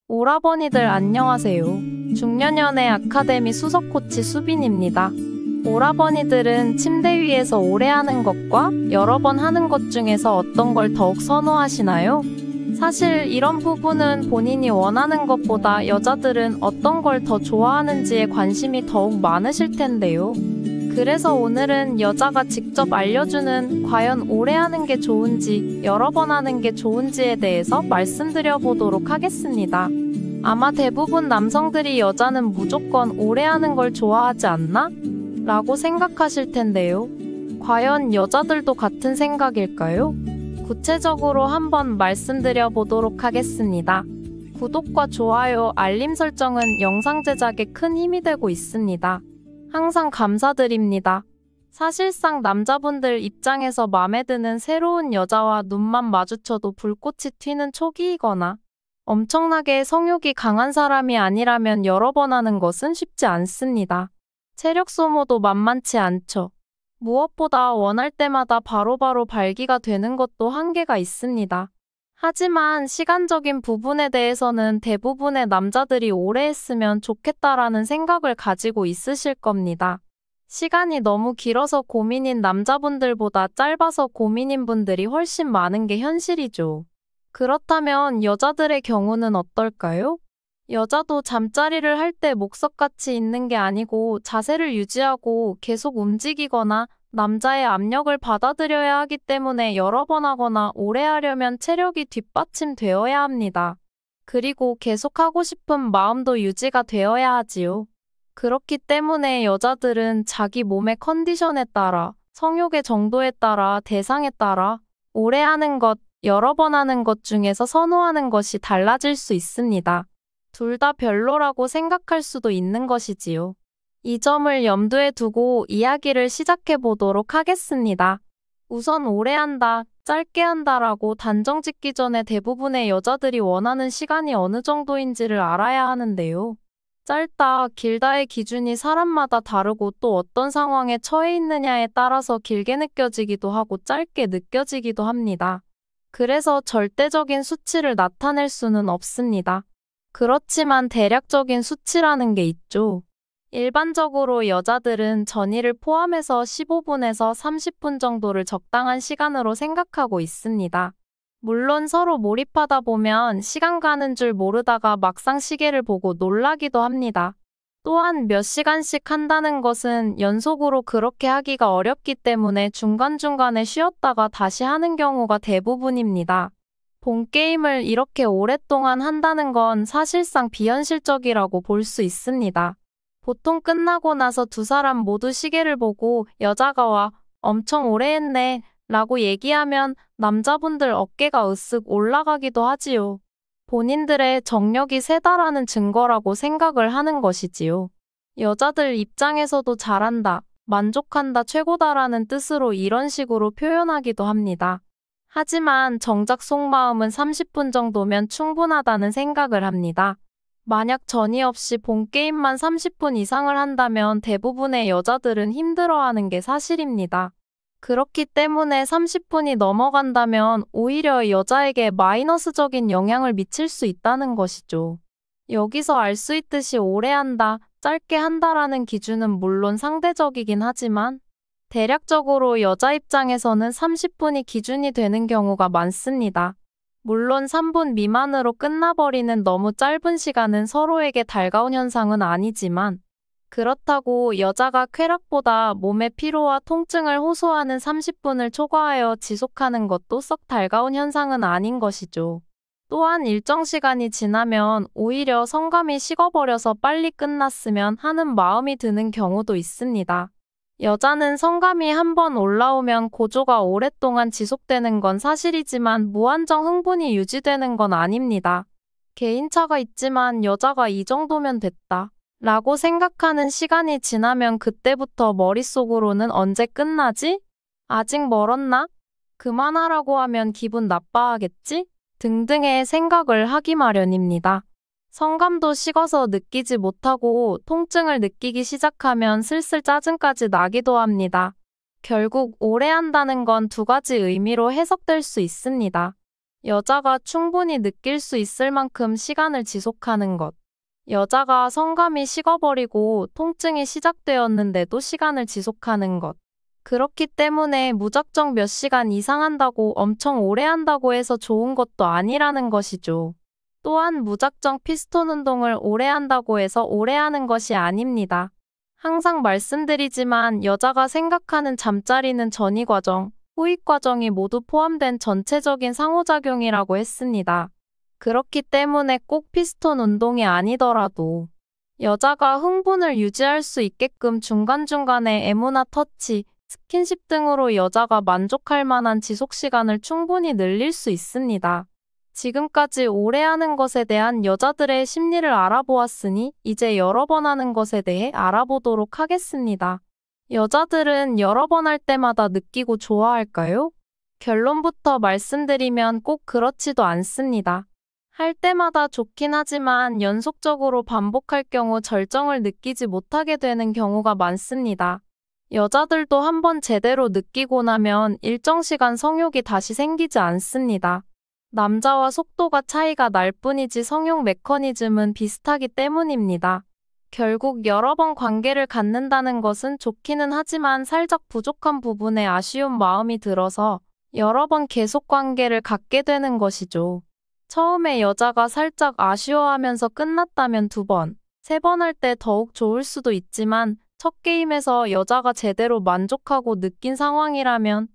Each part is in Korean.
오라버니들 안녕하세요. 중년연애 아카데미 수석 코치 수빈입니다. 오라버니들은 침대 위에서 오래 하는 것과 여러 번 하는 것 중에서 어떤 걸 더욱 선호하시나요? 사실 이런 부분은 본인이 원하는 것보다 여자들은 어떤 걸 더 좋아하는지에 관심이 더욱 많으실 텐데요. 그래서 오늘은 여자가 직접 알려주는 과연 오래 하는 게 좋은지 여러 번 하는 게 좋은지에 대해서 말씀드려 보도록 하겠습니다. 아마 대부분 남성들이 여자는 무조건 오래 하는 걸 좋아하지 않나? 라고 생각하실 텐데요. 과연 여자들도 같은 생각일까요? 구체적으로 한번 말씀드려 보도록 하겠습니다. 구독과 좋아요, 알림 설정은 영상 제작에 큰 힘이 되고 있습니다. 항상 감사드립니다. 사실상 남자분들 입장에서 마음에 드는 새로운 여자와 눈만 마주쳐도 불꽃이 튀는 초기이거나 엄청나게 성욕이 강한 사람이 아니라면 여러 번 하는 것은 쉽지 않습니다. 체력 소모도 만만치 않죠. 무엇보다 원할 때마다 바로바로 발기가 되는 것도 한계가 있습니다. 하지만 시간적인 부분에 대해서는 대부분의 남자들이 오래 했으면 좋겠다라는 생각을 가지고 있으실 겁니다. 시간이 너무 길어서 고민인 남자분들보다 짧아서 고민인 분들이 훨씬 많은 게 현실이죠. 그렇다면 여자들의 경우는 어떨까요? 여자도 잠자리를 할 때 목석같이 있는 게 아니고 자세를 유지하고 계속 움직이거나 남자의 압력을 받아들여야 하기 때문에 여러 번 하거나 오래 하려면 체력이 뒷받침되어야 합니다. 그리고 계속하고 싶은 마음도 유지가 되어야 하지요. 그렇기 때문에 여자들은 자기 몸의 컨디션에 따라, 성욕의 정도에 따라, 대상에 따라 오래 하는 것, 여러 번 하는 것 중에서 선호하는 것이 달라질 수 있습니다. 둘 다 별로라고 생각할 수도 있는 것이지요. 이 점을 염두에 두고 이야기를 시작해 보도록 하겠습니다. 우선 오래 한다, 짧게 한다라고 단정 짓기 전에 대부분의 여자들이 원하는 시간이 어느 정도인지를 알아야 하는데요. 짧다, 길다의 기준이 사람마다 다르고 또 어떤 상황에 처해 있느냐에 따라서 길게 느껴지기도 하고 짧게 느껴지기도 합니다. 그래서 절대적인 수치를 나타낼 수는 없습니다. 그렇지만 대략적인 수치라는 게 있죠. 일반적으로 여자들은 전이를 포함해서 15분에서 30분 정도를 적당한 시간으로 생각하고 있습니다. 물론 서로 몰입하다 보면 시간 가는 줄 모르다가 막상 시계를 보고 놀라기도 합니다. 또한 몇 시간씩 한다는 것은 연속으로 그렇게 하기가 어렵기 때문에 중간중간에 쉬었다가 다시 하는 경우가 대부분입니다. 본 게임을 이렇게 오랫동안 한다는 건 사실상 비현실적이라고 볼 수 있습니다. 보통 끝나고 나서 두 사람 모두 시계를 보고 여자가 와 엄청 오래 했네 라고 얘기하면 남자분들 어깨가 으쓱 올라가기도 하지요. 본인들의 정력이 세다라는 증거라고 생각을 하는 것이지요. 여자들 입장에서도 잘한다, 만족한다, 최고다라는 뜻으로 이런 식으로 표현하기도 합니다. 하지만 정작 속마음은 30분 정도면 충분하다는 생각을 합니다. 만약 전이 없이 본 게임만 30분 이상을 한다면 대부분의 여자들은 힘들어하는 게 사실입니다. 그렇기 때문에 30분이 넘어간다면 오히려 여자에게 마이너스적인 영향을 미칠 수 있다는 것이죠. 여기서 알 수 있듯이 오래 한다, 짧게 한다라는 기준은 물론 상대적이긴 하지만 대략적으로 여자 입장에서는 30분이 기준이 되는 경우가 많습니다. 물론 3분 미만으로 끝나버리는 너무 짧은 시간은 서로에게 달가운 현상은 아니지만 그렇다고 여자가 쾌락보다 몸의 피로와 통증을 호소하는 30분을 초과하여 지속하는 것도 썩 달가운 현상은 아닌 것이죠. 또한 일정 시간이 지나면 오히려 성감이 식어버려서 빨리 끝났으면 하는 마음이 드는 경우도 있습니다. 여자는 성감이 한번 올라오면 고조가 오랫동안 지속되는 건 사실이지만 무한정 흥분이 유지되는 건 아닙니다. 개인차가 있지만 여자가 이 정도면 됐다 라고 생각하는 시간이 지나면 그때부터 머릿속으로는 언제 끝나지? 아직 멀었나? 그만하라고 하면 기분 나빠하겠지? 등등의 생각을 하기 마련입니다. 성감도 식어서 느끼지 못하고 통증을 느끼기 시작하면 슬슬 짜증까지 나기도 합니다. 결국 오래 한다는 건 두 가지 의미로 해석될 수 있습니다. 여자가 충분히 느낄 수 있을 만큼 시간을 지속하는 것. 여자가 성감이 식어버리고 통증이 시작되었는데도 시간을 지속하는 것. 그렇기 때문에 무작정 몇 시간 이상 한다고 엄청 오래 한다고 해서 좋은 것도 아니라는 것이죠. 또한 무작정 피스톤 운동을 오래 한다고 해서 오래 하는 것이 아닙니다. 항상 말씀드리지만 여자가 생각하는 잠자리는 전이 과정, 후이 과정이 모두 포함된 전체적인 상호작용이라고 했습니다. 그렇기 때문에 꼭 피스톤 운동이 아니더라도 여자가 흥분을 유지할 수 있게끔 중간중간에 애무나 터치, 스킨십 등으로 여자가 만족할 만한 지속시간을 충분히 늘릴 수 있습니다. 지금까지 오래 하는 것에 대한 여자들의 심리를 알아보았으니 이제 여러 번 하는 것에 대해 알아보도록 하겠습니다. 여자들은 여러 번 할 때마다 느끼고 좋아할까요? 결론부터 말씀드리면 꼭 그렇지도 않습니다. 할 때마다 좋긴 하지만 연속적으로 반복할 경우 절정을 느끼지 못하게 되는 경우가 많습니다. 여자들도 한번 제대로 느끼고 나면 일정 시간 성욕이 다시 생기지 않습니다. 남자와 속도가 차이가 날 뿐이지 성욕 메커니즘은 비슷하기 때문입니다. 결국 여러 번 관계를 갖는다는 것은 좋기는 하지만 살짝 부족한 부분에 아쉬운 마음이 들어서 여러 번 계속 관계를 갖게 되는 것이죠. 처음에 여자가 살짝 아쉬워하면서 끝났다면 2번, 3번 할 때 더욱 좋을 수도 있지만 첫 게임에서 여자가 제대로 만족하고 느낀 상황이라면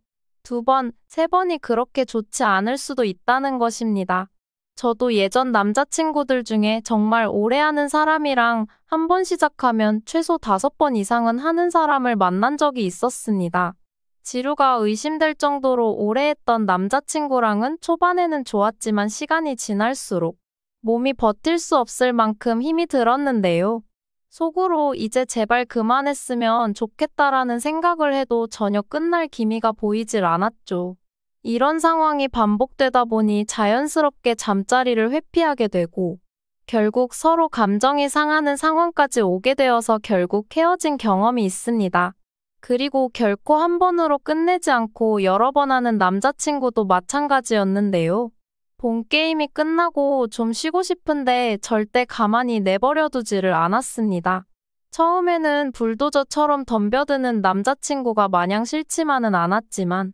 2번, 3번이 그렇게 좋지 않을 수도 있다는 것입니다. 저도 예전 남자친구들 중에 정말 오래 하는 사람이랑 한 번 시작하면 최소 5번 이상은 하는 사람을 만난 적이 있었습니다. 지루가 의심될 정도로 오래 했던 남자친구랑은 초반에는 좋았지만 시간이 지날수록 몸이 버틸 수 없을 만큼 힘이 들었는데요. 속으로 이제 제발 그만했으면 좋겠다라는 생각을 해도 전혀 끝날 기미가 보이질 않았죠. 이런 상황이 반복되다 보니 자연스럽게 잠자리를 회피하게 되고 결국 서로 감정이 상하는 상황까지 오게 되어서 결국 헤어진 경험이 있습니다. 그리고 결코 한 번으로 끝내지 않고 여러 번 하는 남자친구도 마찬가지였는데요. 본 게임이 끝나고 좀 쉬고 싶은데 절대 가만히 내버려두지를 않았습니다. 처음에는 불도저처럼 덤벼드는 남자친구가 마냥 싫지만은 않았지만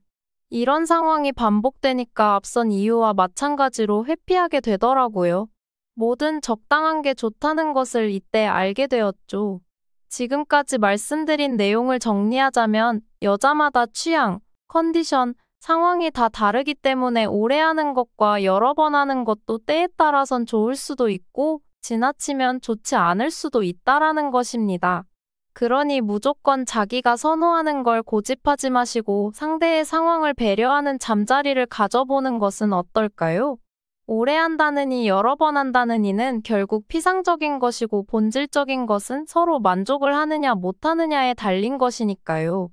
이런 상황이 반복되니까 앞선 이유와 마찬가지로 회피하게 되더라고요. 뭐든 적당한 게 좋다는 것을 이때 알게 되었죠. 지금까지 말씀드린 내용을 정리하자면 여자마다 취향, 컨디션, 상황이 다 다르기 때문에 오래 하는 것과 여러 번 하는 것도 때에 따라선 좋을 수도 있고 지나치면 좋지 않을 수도 있다라는 것입니다. 그러니 무조건 자기가 선호하는 걸 고집하지 마시고 상대의 상황을 배려하는 잠자리를 가져보는 것은 어떨까요? 오래 한다느니 여러 번 한다느니는 결국 피상적인 것이고 본질적인 것은 서로 만족을 하느냐 못하느냐에 달린 것이니까요.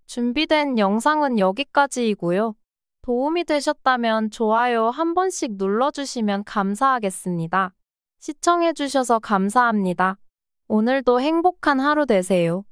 준비된 영상은 여기까지이고요. 도움이 되셨다면 좋아요 한 번씩 눌러주시면 감사하겠습니다. 시청해주셔서 감사합니다. 오늘도 행복한 하루 되세요.